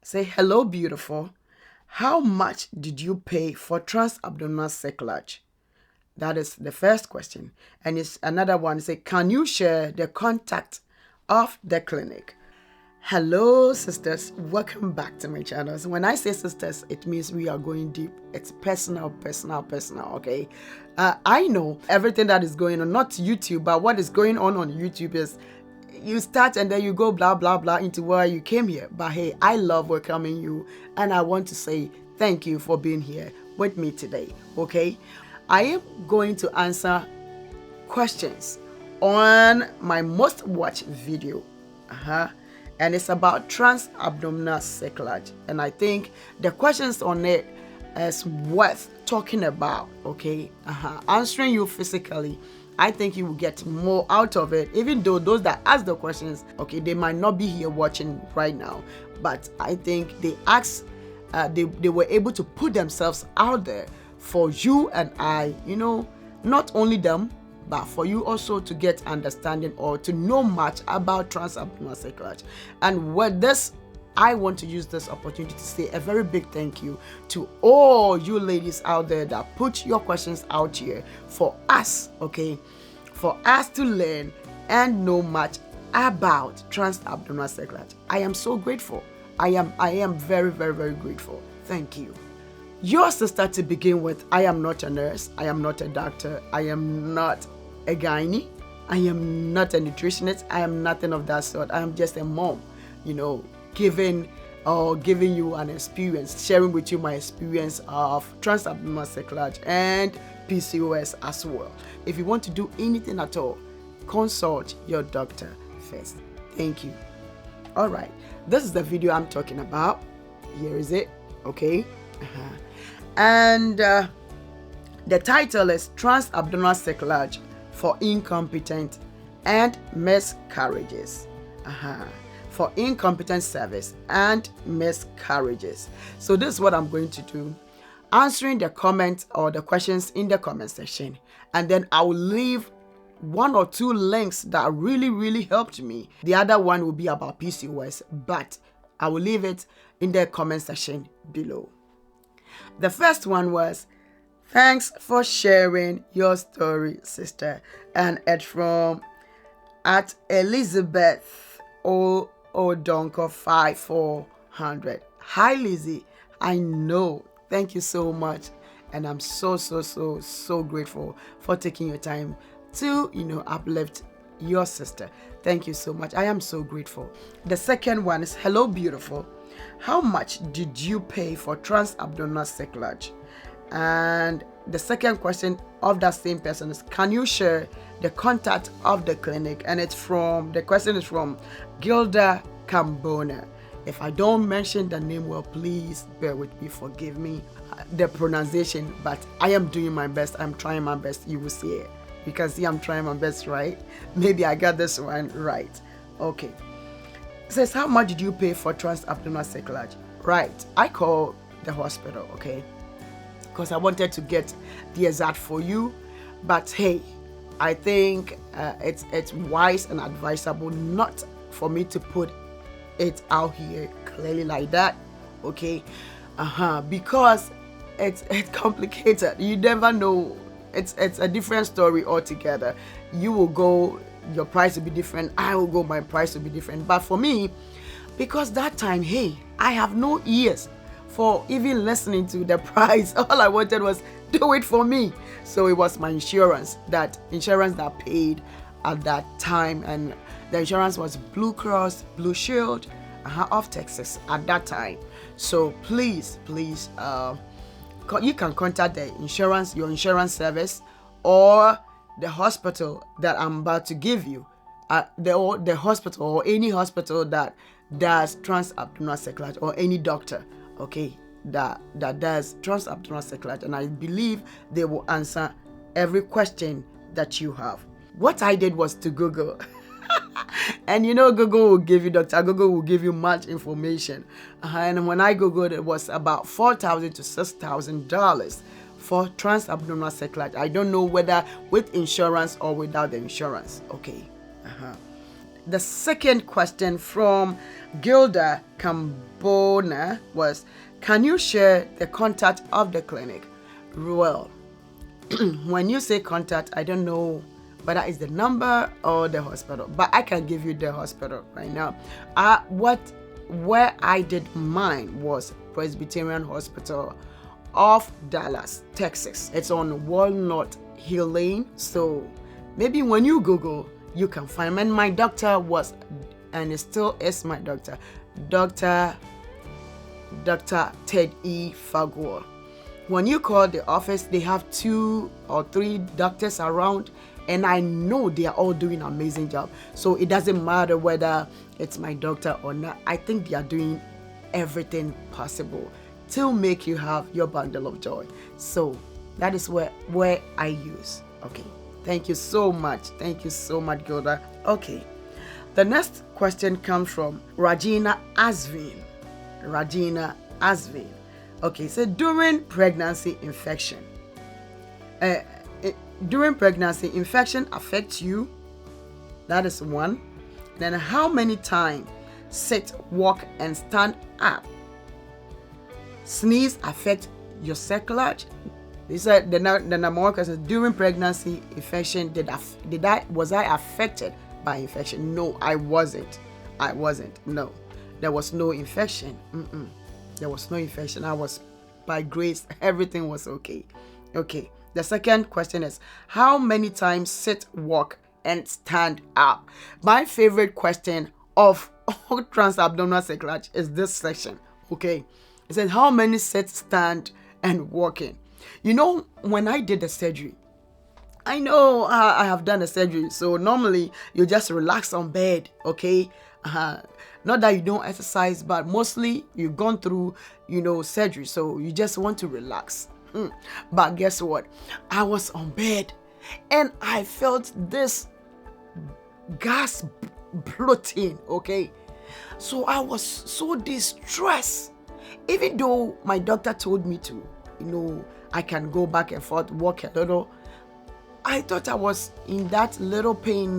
Say, hello, beautiful. How much did you pay for transabdominal cerclage? That is the first question. And it's another one. Say, can you share the contact of the clinic? Hello, sisters. Welcome back to my channel. So when I say sisters, it means we are going deep. It's personal, okay? I know everything that is going on, not YouTube, but what is going on YouTube is you start and then you go blah, blah, blah into where you came here. But hey, I love welcoming you, and I want to say thank you for being here with me today, okay? I am going to answer questions on my most watched video. And it's about transabdominal cerclage. And I think the questions on it is worth talking about, okay? Answering you physically, I think you will get more out of it, even though those that ask the questions, okay, they might not be here watching right now, but I think they asked, they were able to put themselves out there for you and I, not only them, but for you also to get understanding or to know much about transabdominal cerclage. And with this, I want to use this opportunity to say a very big thank you to all you ladies out there that put your questions out here for us, okay? For us to learn and know much about transabdominal cerclage. I am so grateful. I am very, very, very grateful. Thank you. Your sister to begin with, I am not a nurse. I am not a doctor. I am not a gynae. I am not a nutritionist. I am nothing of that sort. I am just a mom, giving you an experience, sharing with you my experience of transabdominal cerclage and PCOS as well. If you want to do anything at all, consult your doctor first. Thank you. All right, this is the video I'm talking about. Here is it, okay? And the title is Transabdominal Cerclage for Incompetent and Miscarriages. For incompetent service and miscarriages. So this is what I'm going to do. Answering the comments or the questions in the comment section. And then I will leave one or two links that really, really helped me. The other one will be about PCOS, but I will leave it in the comment section below. The first one was, thanks for sharing your story, sister. And it's from at Elizabeth O'Donko 5400. Hi, Lizzie. I know. Thank you so much. And I'm so grateful for taking your time to, uplift your sister. Thank you so much. I am so grateful. The second one is, hello, beautiful. How much did you pay for transabdominal cerclage? And the second question of that same person is, can you share the contact of the clinic? And the question is from Gilda Cambona. If I don't mention the name well, please bear with me, forgive me the pronunciation, but I am doing my best. I'm trying my best. You will see it. You can see I'm trying my best, right? Maybe I got this one right. Okay. It says, how much did you pay for transabdominal cerclage? Right. I called the hospital, okay? Because I wanted to get the exact for you. But hey, I think it's wise and advisable not for me to put it out here clearly like that, okay? Because it's complicated. You never know. It's a different story altogether. You will go, your price will be different. I will go, my price will be different. But for me, because that time, hey, I have no ears for even listening to the price. All I wanted was do it for me. So it was my insurance that paid at that time, and the insurance was Blue Cross Blue Shield of Texas at that time. So please, you can contact your insurance service, or the hospital that I'm about to give you, the hospital or any hospital that does transabdominal cerclage, or any doctor, okay, that does transabdominal cerclage, and I believe they will answer every question that you have. What I did was to Google. And Google will give you, Dr. Google will give you much information. And when I Googled, it was about $4,000 to $6,000 for transabdominal cerclage. I don't know whether with insurance or without the insurance. Okay. The second question from Gilda Cambona was, can you share the contact of the clinic? Well, when you say contact, I don't know whether it's the number or the hospital, but I can give you the hospital right now. Where I did mine was Presbyterian Hospital of Dallas, Texas. It's on Walnut Hill Lane. So maybe when you Google, you can find me. And my doctor was, and it still is my doctor, Dr. Ted E. Fagor. When you call the office, they have 2 or 3 doctors around, and I know they are all doing an amazing job. So it doesn't matter whether it's my doctor or not. I think they are doing everything possible to make you have your bundle of joy. So that is where I use. Okay. Thank you so much. Thank you so much, Gilda. Okay. The next question comes from Regina Asvin. Okay, so during pregnancy infection affects you? That is one. Then how many times sit, walk, and stand up? Sneeze affect your cerclage? These are the number one question. During pregnancy infection, was I affected by infection? No, I wasn't. No, there was no infection. There was no infection. I was, by grace, everything was okay. Okay. The second question is, how many times sit, walk, and stand up? My favorite question of all transabdominal cerclage is this section. Okay. It says, how many sit, stand, and walking? You know, when I did the surgery, I know I have done the surgery. So normally you just relax on bed. Okay. Not that you don't exercise, but mostly you've gone through, surgery. So you just want to relax. But guess what? I was on bed and I felt this gas bloating. Okay. So I was so distressed. Even though my doctor told me to, I can go back and forth, walk a little. I thought I was in that little pain,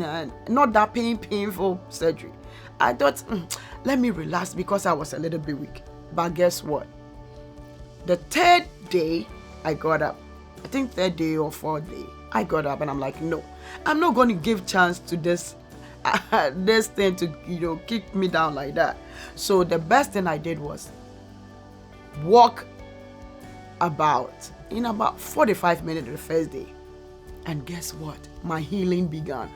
not that painful surgery. I thought, let me relax because I was a little bit weak. But guess what? The third day, I got up. I think third day or fourth day, I got up and I'm like, no, I'm not going to give chance to this thing to, kick me down like that. So the best thing I did was walk in about 45 minutes the first day. And guess what? My healing began.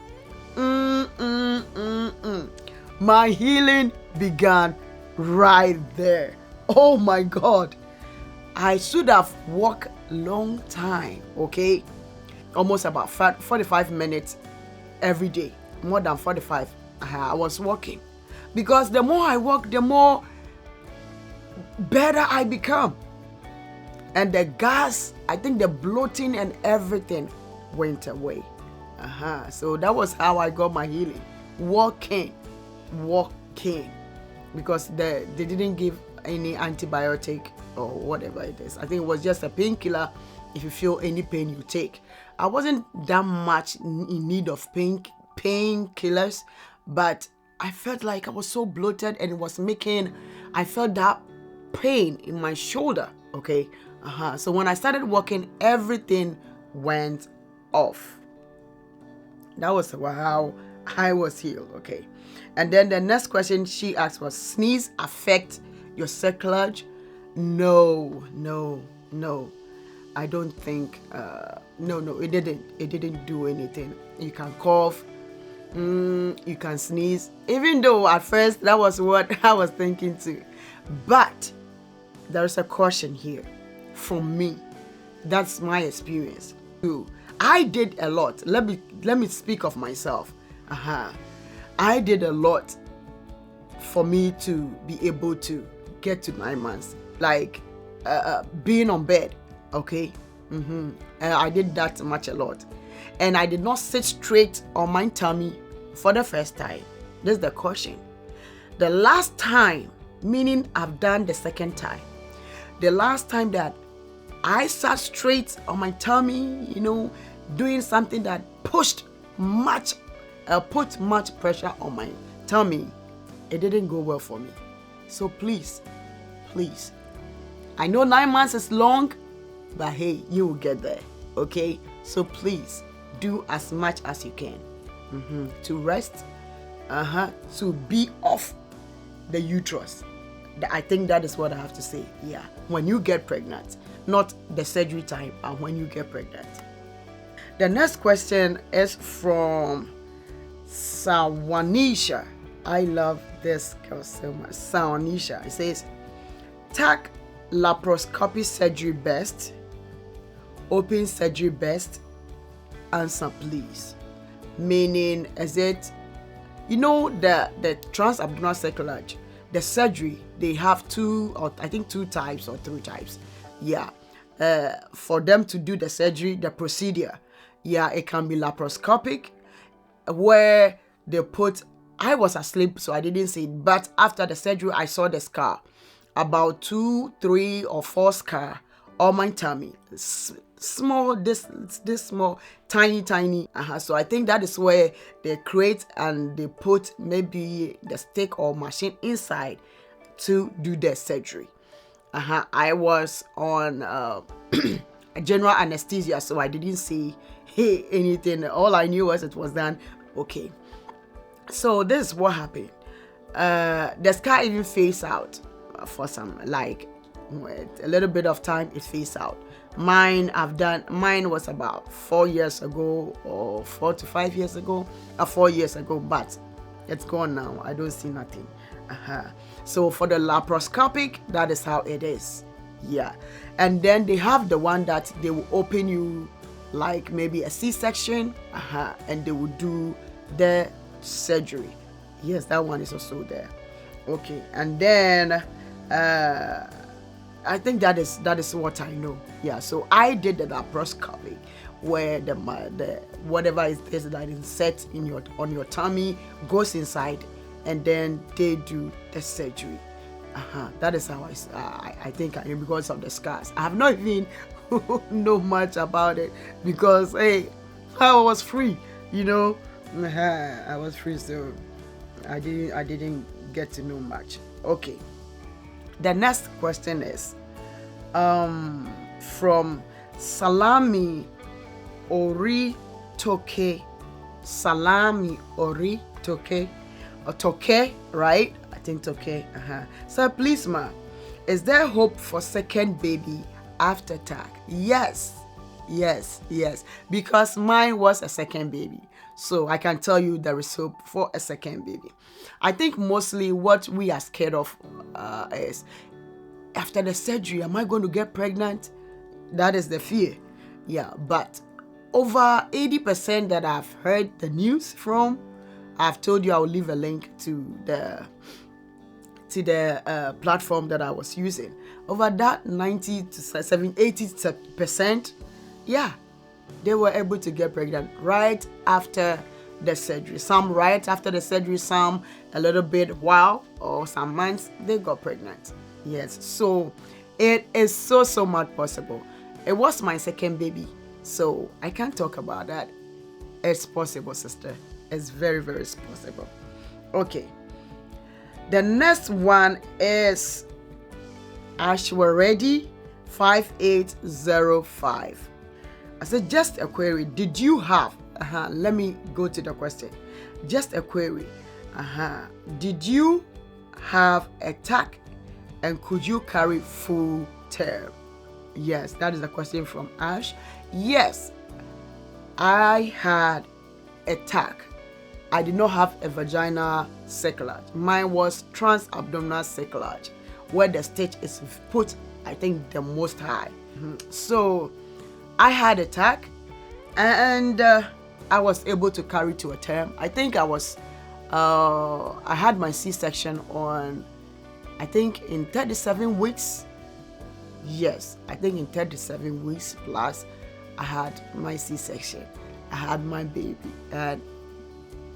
My healing began right there. Oh my God. I should have walked long time, okay? Almost about 45 minutes every day. More than 45. I was walking. Because the more I walk, the more better I become. And the gas, I think the bloating and everything went away. So that was how I got my healing. Walking. Because they didn't give any antibiotic or whatever it is. I think it was just a painkiller. If you feel any pain, you take. I wasn't that much in need of painkillers, but I felt like I was so bloated and it was I felt that pain in my shoulder. Okay. So when I started walking, everything went off. That was how I was healed. Okay. And then the next question she asked was, sneeze affect your cerclage? No. I don't think, no, it didn't. It didn't do anything. You can cough, you can sneeze, even though at first that was what I was thinking too. But there's a caution here from me. That's my experience. I did a lot. Let me speak of myself. I did a lot for me to be able to get to 9 months, like being on bed. Okay. I did that a lot, and I did not sit straight on my tummy for the first time. This is the caution. The last time, meaning I've done the second time, the last time that I sat straight on my tummy, doing something that put much pressure on tummy, it didn't go well for me. So please, I know 9 months is long, but hey, you will get there, okay? So please do as much as you can to rest, to be off the uterus. I think that is what I have to say. Yeah, when you get pregnant, not the surgery time, and when you get pregnant. The next question is from Sawanisha. I love this girl so much. Sawanisha. It says, TAC laparoscopy surgery best, open surgery best? Answer please. Meaning, is it, you know, the transabdominal cerclage, the surgery, they have two types or 3 types. Yeah. For them to do the surgery, the procedure, yeah, it can be laparoscopic, where they put, I was asleep, so I didn't see it, but after the surgery, I saw the scar, about 2, 3, or 4 scar on my tummy. Small, this small, tiny. So I think that is where they create and they put maybe the stick or machine inside to do the surgery. I was on general anesthesia, so I didn't see anything. All I knew was it was done. Okay. So this is what happened. The scar even phased out for some, like, a little bit of time, it phased out. Mine was about 4 years ago, or 4 to 5 years ago, 4 years ago, but it's gone now. I don't see nothing. So for the laparoscopic, that is how it is. Yeah. And then they have the one that they will open you like maybe a C-section, and they will do the surgery. Yes, that one is also there. Okay. And then I think that is what I know. Yeah. So I did the laparoscopy, where the whatever is this that is set on your tummy goes inside, and then they do the surgery. That is how I think I am, because of the scars. I have not even know much about it, because hey, I was free, you know. I was free, so I didn't get to know much. Okay. The next question is from Salami Ori Toke. Salami Ori Toke. Or Toke, right? I think Toke. So please, ma, is there hope for second baby after TAC? Yes. Because mine was a second baby. So I can tell you there is hope for a second baby. I think mostly what we are scared of is, after the surgery, am I going to get pregnant? That is the fear. Yeah, but over 80% that I've heard the news from, I've told you I will leave a link to the platform that I was using. Over that 80%, yeah, they were able to get pregnant right after the surgery. Some right after the surgery, some a little bit while, or some months, they got pregnant. Yes, so it is so much possible. It was my second baby, so I can't talk about that. It's possible, sister. It's very possible. Okay. The next one is Ashwaredi 5805. I said, just a query. Did you have? Let me go to the question. Just a query. Did you have a TAC, and could you carry full term? Yes, that is the question from Ash. Yes, I had a TAC. I did not have a vaginal cerclage. Mine was transabdominal cerclage, where the stitch is put, I think, the most high. So I had a TAC, and I was able to carry to a term. I think I had my C-section on, I think, in 37 weeks. Yes, I think in 37 weeks plus, I had my C-section. I had my baby. And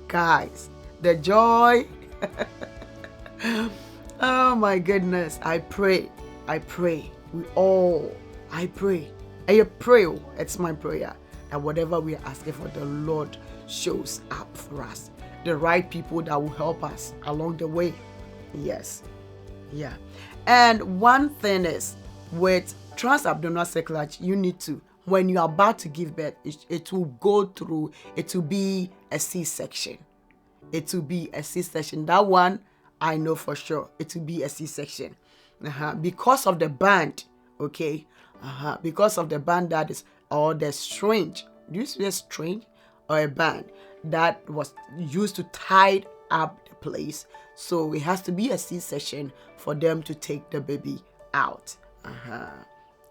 guys, the joy. Oh my goodness. I pray. I pray. It's my prayer that whatever we are asking for, the Lord shows up for us. the right people that will help us along the way. Yes. Yeah. And one thing is, with transabdominal cerclage, you need to, when you're about to give birth, it will go through, it will be a C-section. It will be a C-section. That one, I know for sure. It will be a C-section. Because of the band, okay? Because of the band that is, or the strange, do you see a strange or a band that was used to tie up the place? So it has to be a C-section for them to take the baby out.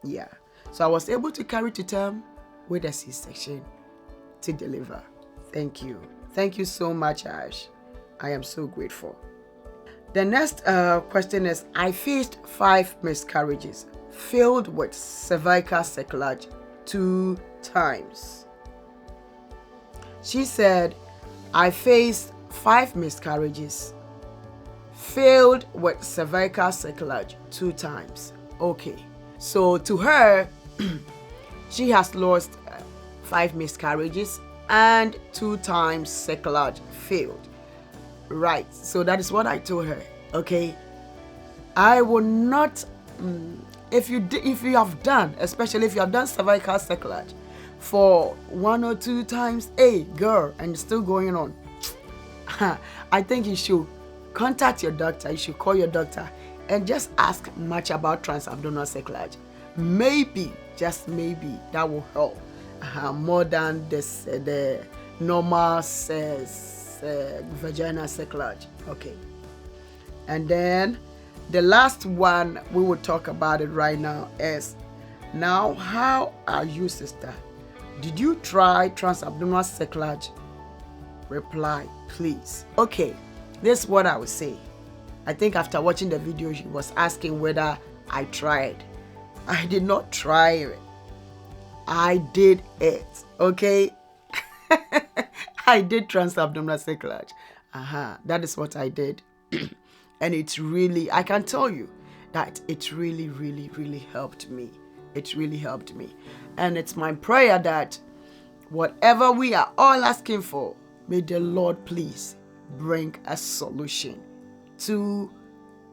Yeah. So I was able to carry to term with a C-section to deliver. Thank you. Thank you so much, Ash. I am so grateful. The next question is, I faced 5 miscarriages, filled with cervical cerclage 2 times. She said, I faced 5 miscarriages, failed with cervical cerclage 2 times. Okay, so to her, she has lost 5 miscarriages and 2 times cerclage failed. Right, so that is what I told her. Okay, I will not, if you have done, especially if you have done cervical cerclage for 1 or 2 times, hey girl, and it's still going on, I think you should contact your doctor. You should call your doctor and just ask much about transabdominal cerclage. Maybe, just maybe, that will help more than this the normal vaginal cerclage. Okay, and then the last one we will talk about it right now is, now how are you, sister? Did you try transabdominal cerclage? Reply, please. Okay, this is what I would say. I think after watching the video, she was asking whether I tried. I did not try it. I did it. Okay. I did transabdominal cerclage. That is what I did. And it's really, I can tell you that it really, really, really helped me. It really helped me. And it's my prayer that whatever we are all asking for, may the Lord please bring a solution to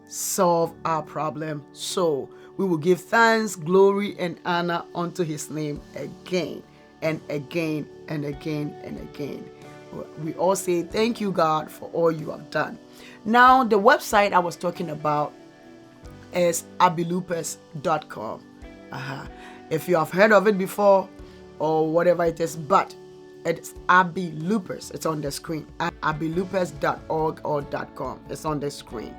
solve our problem. So we will give thanks, glory, and honor unto his name again and again and again and again. We all say thank you, God, for all you have done. Now, the website I was talking about is abilupus.com. If you have heard of it before or whatever it is, but it's Abilupus. It's on the screen. abilupus.org or .com. It's on the screen.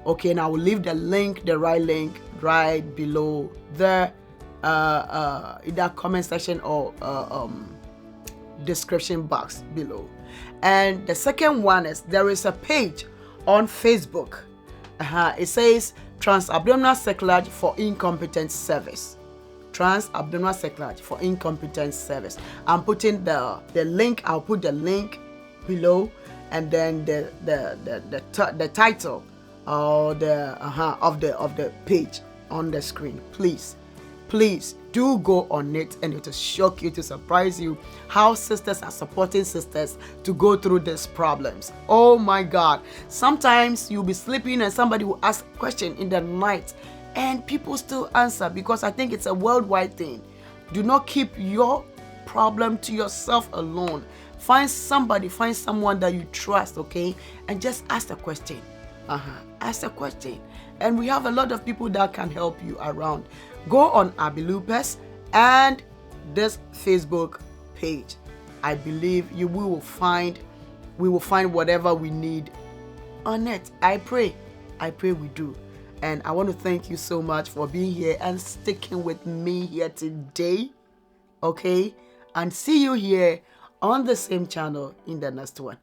Okay, and I will leave the link, the right link, right below the either comment section or description box below. And the second one is, there is a page on Facebook. It says Transabdominal Cerclage for Incompetent Service. Transabdominal Cerclage for Incompetent Service. I'm putting the link. I'll put the link below, and then the title or of the page on the screen. Please do go on it, and it will shock you, to surprise you, how sisters are supporting sisters to go through these problems. Oh my God. Sometimes you'll be sleeping and somebody will ask a question in the night and people still answer, because I think it's a worldwide thing. Do not keep your problem to yourself alone. Find somebody, find someone that you trust, okay? And just ask the question. Ask a question. And we have a lot of people that can help you around. Go on Abilupus and this Facebook page. I believe we will find whatever we need on it. I pray we do. And I want to thank you so much for being here and sticking with me here today. Okay? And see you here on the same channel in the next one.